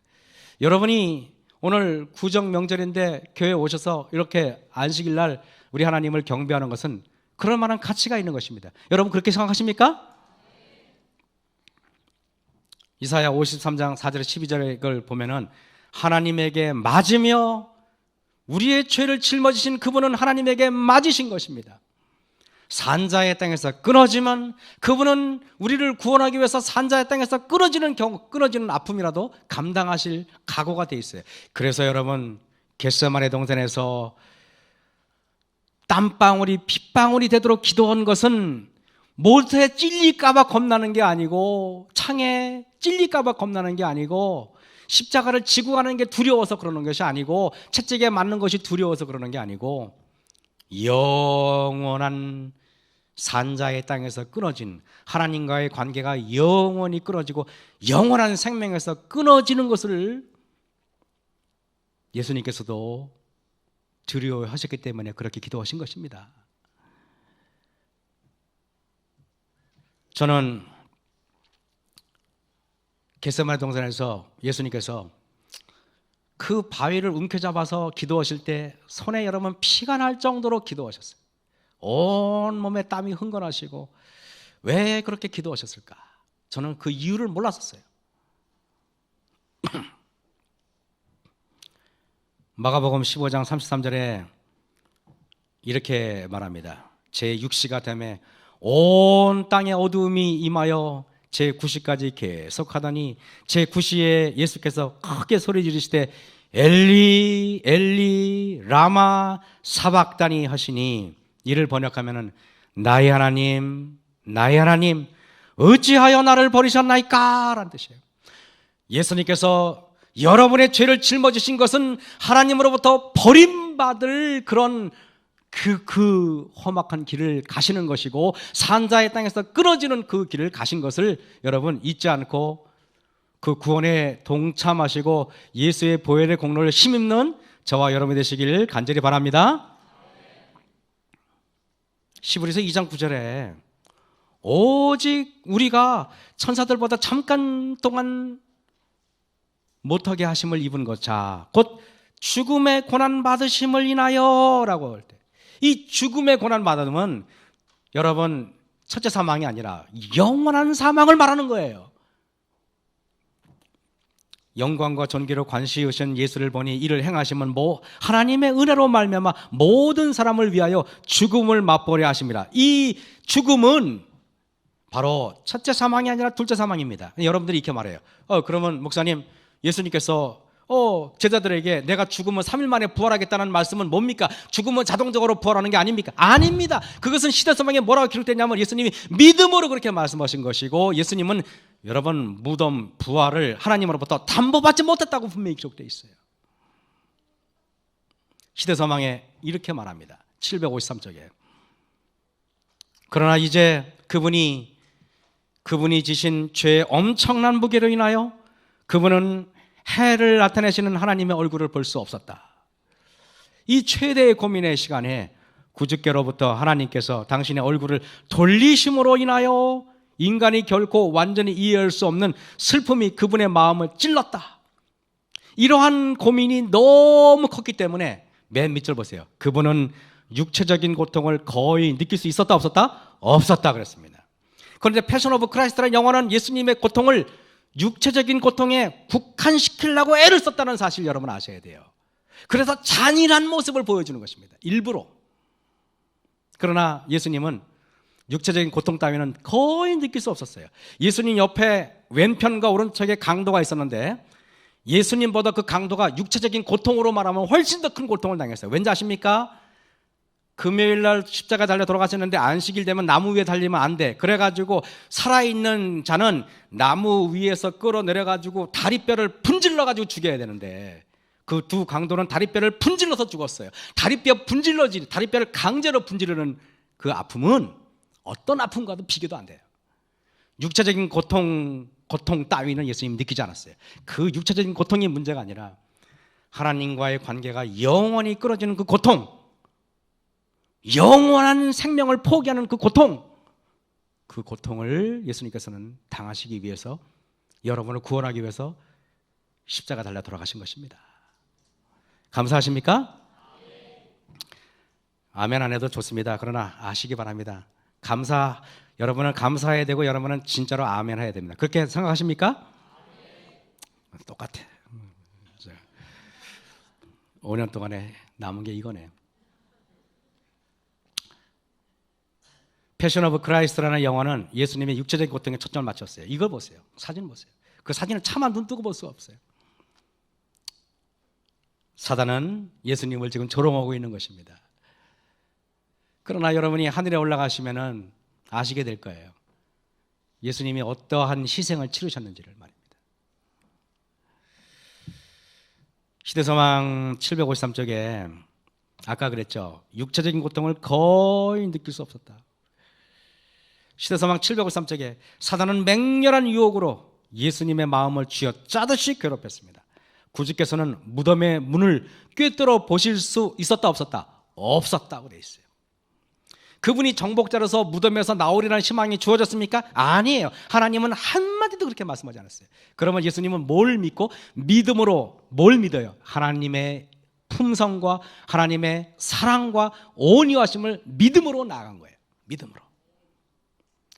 여러분이 오늘 구정 명절인데 교회에 오셔서 이렇게 안식일 날 우리 하나님을 경배하는 것은 그럴 만한 가치가 있는 것입니다. 여러분 그렇게 생각하십니까? 이사야 53장 4절 12절의 걸 보면은 하나님에게 맞으며 우리의 죄를 짊어지신 그분은 하나님에게 맞으신 것입니다. 산자의 땅에서 끊어지면 그분은 우리를 구원하기 위해서 산자의 땅에서 끊어지는 아픔이라도 감당하실 각오가 돼 있어요. 그래서 여러분 겟세마네 동산에서 땀방울이 핏방울이 되도록 기도한 것은 못에 찔릴까봐 겁나는 게 아니고, 창에 찔릴까봐 겁나는 게 아니고, 십자가를 지고 가는 게 두려워서 그러는 것이 아니고, 채찍에 맞는 것이 두려워서 그러는 게 아니고, 영원한 산자의 땅에서 끊어진 하나님과의 관계가 영원히 끊어지고 영원한 생명에서 끊어지는 것을 예수님께서도 두려워하셨기 때문에 그렇게 기도하신 것입니다. 저는 겟세마네 동산에서 예수님께서 그 바위를 움켜잡아서 기도하실 때 손에 여러분 피가 날 정도로 기도하셨어요. 온 몸에 땀이 흥건하시고 왜 그렇게 기도하셨을까? 저는 그 이유를 몰랐었어요. 마가복음 15장 33절에 이렇게 말합니다. 제6시가 되매 온 땅에 어두움이 임하여 제9시까지 계속하더니 제9시에 예수께서 크게 소리 지르시되 엘리 엘리 라마 사박다니 하시니, 이를 번역하면은 나의 하나님 어찌하여 나를 버리셨나이까 라는 뜻이에요. 예수님께서 여러분의 죄를 짊어지신 것은 하나님으로부터 버림받을 그런 그 험악한 길을 가시는 것이고, 산자의 땅에서 끊어지는 그 길을 가신 것을 여러분 잊지 않고 그 구원에 동참하시고 예수의 보혈의 공로를 힘입는 저와 여러분이 되시길 간절히 바랍니다. 시브리서 2장 9절에 오직 우리가 천사들보다 잠깐 동안 못하게 하심을 입은 것자 곧 죽음의 고난 받으심을 인하여 라고 할 때, 이 죽음의 고난 받으면 여러분 첫째 사망이 아니라 영원한 사망을 말하는 거예요. 영광과 존귀로 관시우신 예수를 보니 이를 행하시면 하나님의 은혜로 말미암아 모든 사람을 위하여 죽음을 맛보려 하십니다. 이 죽음은 바로 첫째 사망이 아니라 둘째 사망입니다. 여러분들이 이렇게 말해요. 그러면 목사님, 예수님께서 제자들에게 내가 죽으면 3일 만에 부활하겠다는 말씀은 뭡니까? 죽으면 자동적으로 부활하는 게 아닙니까? 아닙니다. 그것은 시대서방에 뭐라고 기록됐냐면 예수님이 믿음으로 그렇게 말씀하신 것이고, 예수님은 여러분, 무덤 부활을 하나님으로부터 담보받지 못했다고 분명히 기록되어 있어요. 시대서망에 이렇게 말합니다. 753쪽에. 그러나 이제 그분이 지신 죄의 엄청난 무게로 인하여 그분은 해를 나타내시는 하나님의 얼굴을 볼 수 없었다. 이 최대의 고민의 시간에 구주께로부터 하나님께서 당신의 얼굴을 돌리심으로 인하여 인간이 결코 완전히 이해할 수 없는 슬픔이 그분의 마음을 찔렀다. 이러한 고민이 너무 컸기 때문에 맨 밑줄 보세요. 그분은 육체적인 고통을 거의 느낄 수 있었다 없었다? 없었다 그랬습니다. 그런데 패션 오브 크라이스트라는 영화는 예수님의 고통을 육체적인 고통에 국한시키려고 애를 썼다는 사실 여러분 아셔야 돼요. 그래서 잔인한 모습을 보여주는 것입니다. 일부러. 그러나 예수님은 육체적인 고통 따위는 거의 느낄 수 없었어요. 예수님 옆에 왼편과 오른쪽에 강도가 있었는데 예수님보다 그 강도가 육체적인 고통으로 말하면 훨씬 더 큰 고통을 당했어요. 왠지 아십니까? 금요일날 십자가 달려 돌아가셨는데 안식일 되면 나무 위에 달리면 안 돼. 그래가지고 살아있는 자는 나무 위에서 끌어내려가지고 다리뼈를 분질러가지고 죽여야 되는데 그 두 강도는 다리뼈를 분질러서 죽었어요. 다리뼈를 강제로 분지르는 그 아픔은 어떤 아픔과도 비교도 안 돼요. 육체적인 고통 따위는 예수님 느끼지 않았어요. 그 육체적인 고통이 문제가 아니라 하나님과의 관계가 영원히 끊어지는 그 고통, 영원한 생명을 포기하는 그 고통을 예수님께서는 당하시기 위해서 여러분을 구원하기 위해서 십자가 달려 돌아가신 것입니다. 감사하십니까? 아멘 안 해도 좋습니다. 그러나 아시기 바랍니다. 여러분은 감사해야 되고 여러분은 진짜로 아멘 해야 됩니다. 그렇게 생각하십니까? 똑같아. 5년 동안에 남은 게 이거네. 패션 오브 크라이스트라는 영화는 예수님의 육체적인 고통에 초점을 맞췄어요. 이걸 보세요. 사진 보세요. 그 사진을 차마 눈 뜨고 볼 수가 없어요. 사단은 예수님을 지금 조롱하고 있는 것입니다. 그러나 여러분이 하늘에 올라가시면은 아시게 될 거예요. 예수님이 어떠한 희생을 치르셨는지를 말입니다. 시대서망 753쪽에 아까 그랬죠. 육체적인 고통을 거의 느낄 수 없었다. 시대서망 753쪽에 사단은 맹렬한 유혹으로 예수님의 마음을 쥐어짜듯이 괴롭혔습니다. 구주께서는 무덤의 문을 꿰뚫어 보실 수 있었다 없었다? 없었다고 되어 있어요. 그분이 정복자로서 무덤에서 나오리라는 희망이 주어졌습니까? 아니에요. 하나님은 한마디도 그렇게 말씀하지 않았어요. 그러면 예수님은 뭘 믿고 믿음으로 뭘 믿어요? 하나님의 품성과 하나님의 사랑과 온유하심을 믿음으로 나아간 거예요. 믿음으로.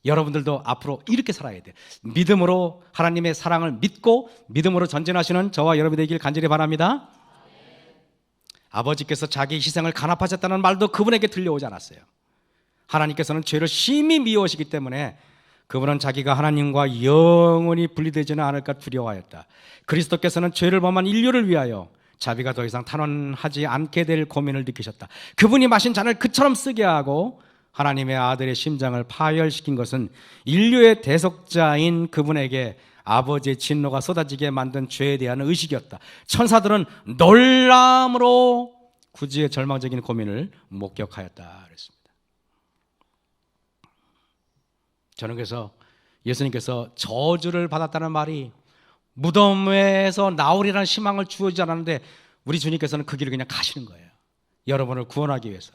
여러분들도 앞으로 이렇게 살아야 돼요. 믿음으로 하나님의 사랑을 믿고 믿음으로 전진하시는 저와 여러분이 되길 간절히 바랍니다. 아버지께서 자기 희생을 간합하셨다는 말도 그분에게 들려오지 않았어요. 하나님께서는 죄를 심히 미워하시기 때문에 그분은 자기가 하나님과 영원히 분리되지는 않을까 두려워하였다. 그리스도께서는 죄를 범한 인류를 위하여 자비가 더 이상 탄원하지 않게 될 고민을 느끼셨다. 그분이 마신 잔을 그처럼 쓰게 하고 하나님의 아들의 심장을 파열시킨 것은 인류의 대속자인 그분에게 아버지의 진노가 쏟아지게 만든 죄에 대한 의식이었다. 천사들은 놀람으로 구주의 절망적인 고민을 목격하였다 그랬습니다. 저는 그래서 예수님께서 저주를 받았다는 말이 무덤에서 나오리라는 희망을 주어지지 않았는데 우리 주님께서는 그 길을 그냥 가시는 거예요. 여러분을 구원하기 위해서.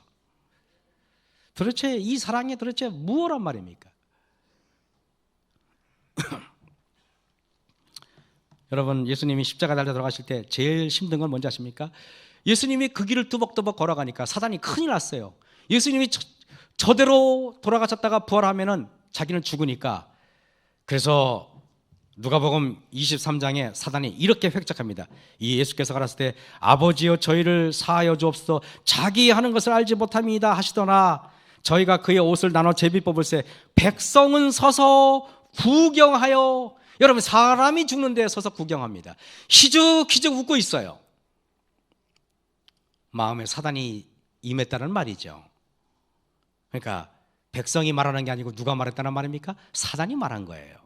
도대체 이 사랑이 도대체 무엇란 말입니까? 여러분, 예수님이 십자가 달려 들어가실 때 제일 힘든 건 뭔지 아십니까? 예수님이 그 길을 뚜벅뚜벅 걸어가니까 사단이 큰일 났어요. 예수님이 저대로 돌아가셨다가 부활하면은 자기는 죽으니까. 그래서 누가복음 23장에 사단이 이렇게 획작합니다. 이 예수께서 가라사대 때 아버지여 저희를 사하여 주옵소서. 자기 하는 것을 알지 못함이다 하시더나 저희가 그의 옷을 나눠 제비 뽑을세 백성은 서서 구경하여. 여러분, 사람이 죽는데 서서 구경합니다. 희죽희죽 웃고 있어요. 마음에 사단이 임했다는 말이죠. 그러니까 백성이 말하는 게 아니고 누가 말했다는 말입니까? 사단이 말한 거예요.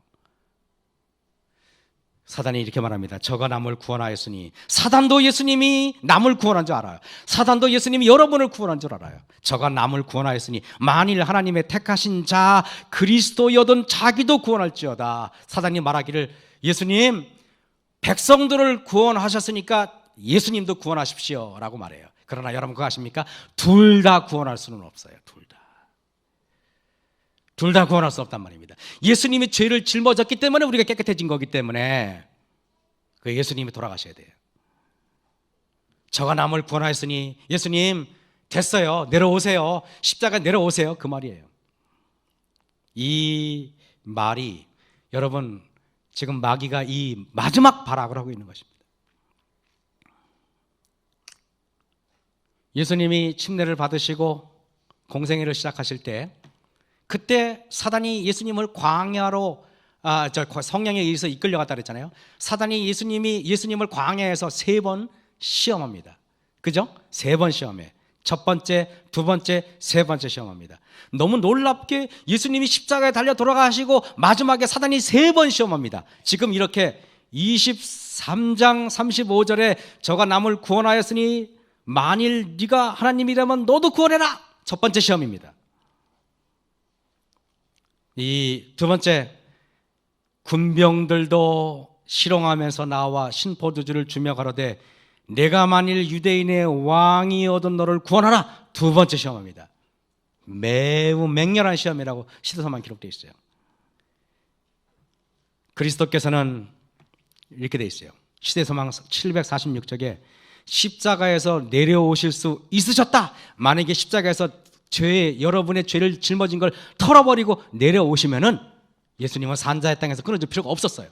사단이 이렇게 말합니다. 저가 남을 구원하였으니, 사단도 예수님이 남을 구원한 줄 알아요. 사단도 예수님이 여러분을 구원한 줄 알아요. 저가 남을 구원하였으니 만일 하나님의 택하신 자 그리스도여든 자기도 구원할지어다. 사단이 말하기를, 예수님 백성들을 구원하셨으니까 예수님도 구원하십시오 라고 말해요. 그러나 여러분 그거 아십니까? 둘 다 구원할 수는 없어요. 둘 다 구원할 수 없단 말입니다. 예수님이 죄를 짊어졌기 때문에 우리가 깨끗해진 거기 때문에 그 예수님이 돌아가셔야 돼요. 저가 남을 구원하였으니, 예수님 됐어요, 내려오세요, 십자가 내려오세요, 그 말이에요. 이 말이 여러분 지금 마귀가 이 마지막 발악을 하고 있는 것입니다. 예수님이 침례를 받으시고 공생애를 시작하실 때, 그때 사단이 예수님을 광야로 성령에 의해서 이끌려갔다 그랬잖아요. 사단이 예수님을 광야에서 3번 시험합니다. 그죠? 3번 시험해. 첫 번째, 두 번째, 세 번째 시험합니다. 너무 놀랍게 예수님이 십자가에 달려 돌아가시고 마지막에 사단이 3번 시험합니다. 지금 이렇게 23장 35절에 저가 남을 구원하였으니 만일 네가 하나님이라면 너도 구원해라. 첫 번째 시험입니다. 이 두 번째, 군병들도 실ong하면서 나와 신포도주를 주며 가로되 내가 만일 유대인의 왕이어든 너를 구원하라. 두 번째 시험입니다. 매우 맹렬한 시험이라고 시대서만 기록되어 있어요. 그리스도께서는 이렇게 되어 있어요. 시대서만 746쪽에 십자가에서 내려오실 수 있으셨다. 만약에 십자가에서 여러분의 죄를 짊어진 걸 털어버리고 내려오시면은 예수님은 산자의 땅에서 끊어질 필요가 없었어요.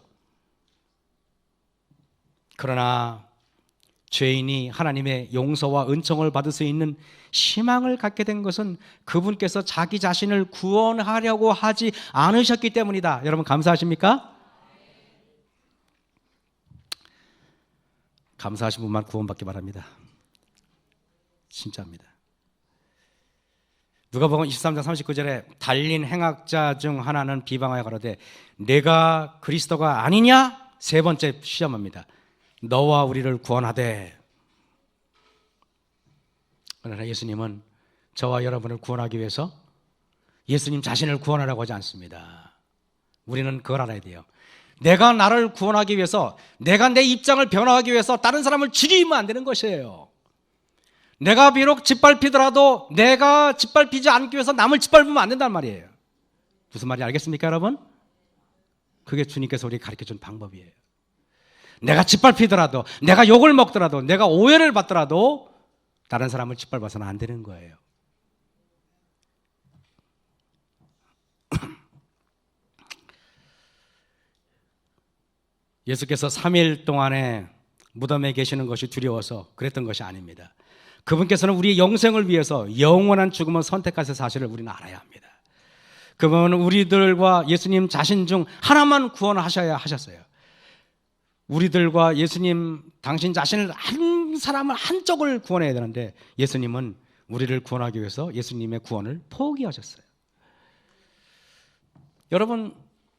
그러나 죄인이 하나님의 용서와 은총을 받을 수 있는 희망을 갖게 된 것은 그분께서 자기 자신을 구원하려고 하지 않으셨기 때문이다. 여러분 감사하십니까? 감사하신 분만 구원받기 바랍니다. 진짜입니다. 누가복음 23장 39절에 달린 행악자 중 하나는 비방하여 가로되 내가 그리스도가 아니냐? 세 번째 시험합니다. 너와 우리를 구원하되. 그러나 예수님은 저와 여러분을 구원하기 위해서 예수님 자신을 구원하라고 하지 않습니다. 우리는 그걸 알아야 돼요. 내가 나를 구원하기 위해서, 내가 내 입장을 변화하기 위해서 다른 사람을 죽이면 안 되는 것이에요. 내가 비록 짓밟히더라도 내가 짓밟히지 않기 위해서 남을 짓밟으면 안 된단 말이에요. 무슨 말인지 알겠습니까, 여러분? 그게 주님께서 우리에게 가르쳐준 방법이에요. 내가 짓밟히더라도, 내가 욕을 먹더라도, 내가 오해를 받더라도 다른 사람을 짓밟아서는 안 되는 거예요. 예수께서 3일 동안에 무덤에 계시는 것이 두려워서 그랬던 것이 아닙니다. 그분께서는 우리의 영생을 위해서 영원한 죽음을 선택하신 사실을 우리는 알아야 합니다. 그분은 우리들과 예수님 자신 중 하나만 구원하셔야 하셨어요. 우리들과 예수님 당신 자신을 한 사람을 한쪽을 구원해야 되는데 예수님은 우리를 구원하기 위해서 예수님의 구원을 포기하셨어요. 여러분,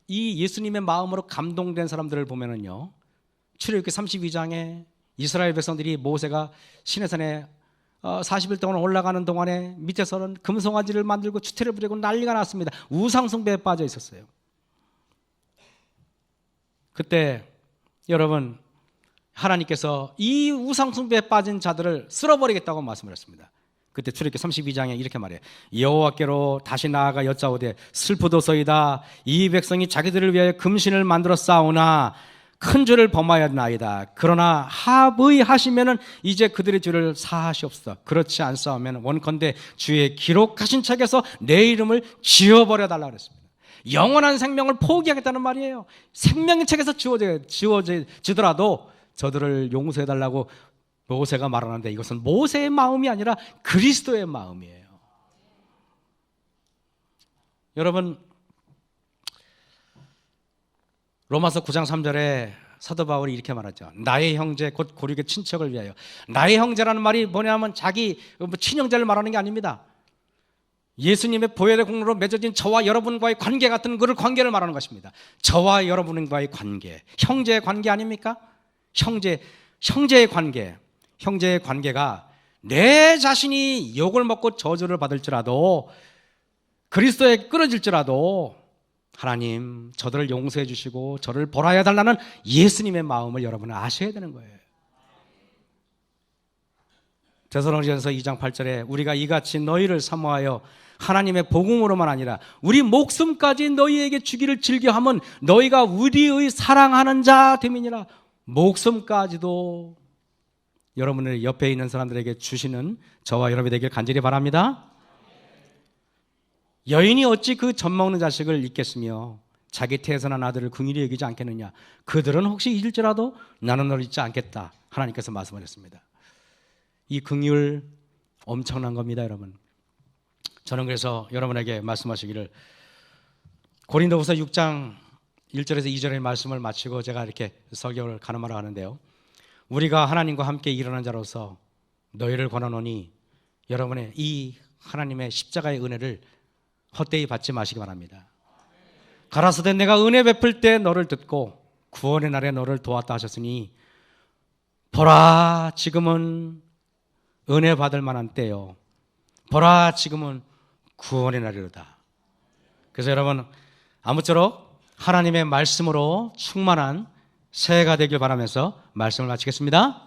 이 예수님의 마음으로 감동된 사람들을 보면은요, 출애굽기 32장에 이스라엘 백성들이 모세가 시내산에 40일 동안 올라가는 동안에 밑에서는 금송아지를 만들고 추태를 부리고 난리가 났습니다. 우상숭배에 빠져 있었어요. 그때 여러분, 하나님께서 이 우상숭배에 빠진 자들을 쓸어버리겠다고 말씀을 했습니다. 그때 출애굽기 32장에 이렇게 말해요. 여호와께로 다시 나아가 여짜오되 슬프도소이다. 이 백성이 자기들을 위하여 금신을 만들어 쌓으나 큰 죄를 범하였나이다. 그러나 합의하시면은 이제 그들의 죄를 사하시옵소서. 그렇지 않사오면 원컨대 주의 기록하신 책에서 내 이름을 지워버려 달라 그랬습니다. 영원한 생명을 포기하겠다는 말이에요. 생명의 책에서 지워지더라도 저들을 용서해달라고 모세가 말하는데 이것은 모세의 마음이 아니라 그리스도의 마음이에요. 여러분, 로마서 9장 3절에 사도 바울이 이렇게 말하죠. 나의 형제 곧 고륙의 친척을 위하여. 나의 형제라는 말이 뭐냐면 자기 친형제를 말하는 게 아닙니다. 예수님의 보혈의 공로로 맺어진 저와 여러분과의 관계 같은 그 관계를 말하는 것입니다. 저와 여러분과의 관계, 형제의 관계 아닙니까? 형제의 관계. 형제의 관계가 내 자신이 욕을 먹고 저주를 받을지라도, 그리스도에 끊어질지라도 하나님 저들을 용서해 주시고 저를 벌하여 달라는 예수님의 마음을 여러분은 아셔야 되는 거예요. 데살로니가전서 2장 8절에 우리가 이같이 너희를 사모하여 하나님의 복음으로만 아니라 우리 목숨까지 너희에게 주기를 즐겨하면 너희가 우리의 사랑하는 자 됨이니라. 목숨까지도 여러분의 옆에 있는 사람들에게 주시는 저와 여러분이 되길 간절히 바랍니다. 여인이 어찌 그 젖먹는 자식을 잊겠으며 자기 태어난 아들을 긍휼히 여기지 않겠느냐. 그들은 혹시 잊을지라도 나는 너를 잊지 않겠다. 하나님께서 말씀하셨습니다. 이 긍휼 엄청난 겁니다, 여러분. 저는 그래서 여러분에게 말씀하시기를, 고린도후서 6장 1절에서 2절의 말씀을 마치고 제가 이렇게 설교를 가늠하려 하는데요, 우리가 하나님과 함께 일어난 자로서 너희를 권하노니 여러분의 이 하나님의 십자가의 은혜를 헛되이 받지 마시기 바랍니다. 가라사대 내가 은혜 베풀 때 너를 듣고 구원의 날에 너를 도왔다 하셨으니 보라 지금은 은혜 받을 만한 때요, 보라 지금은 구원의 날이로다. 그래서 여러분 아무쪼록 하나님의 말씀으로 충만한 새해가 되길 바라면서 말씀을 마치겠습니다.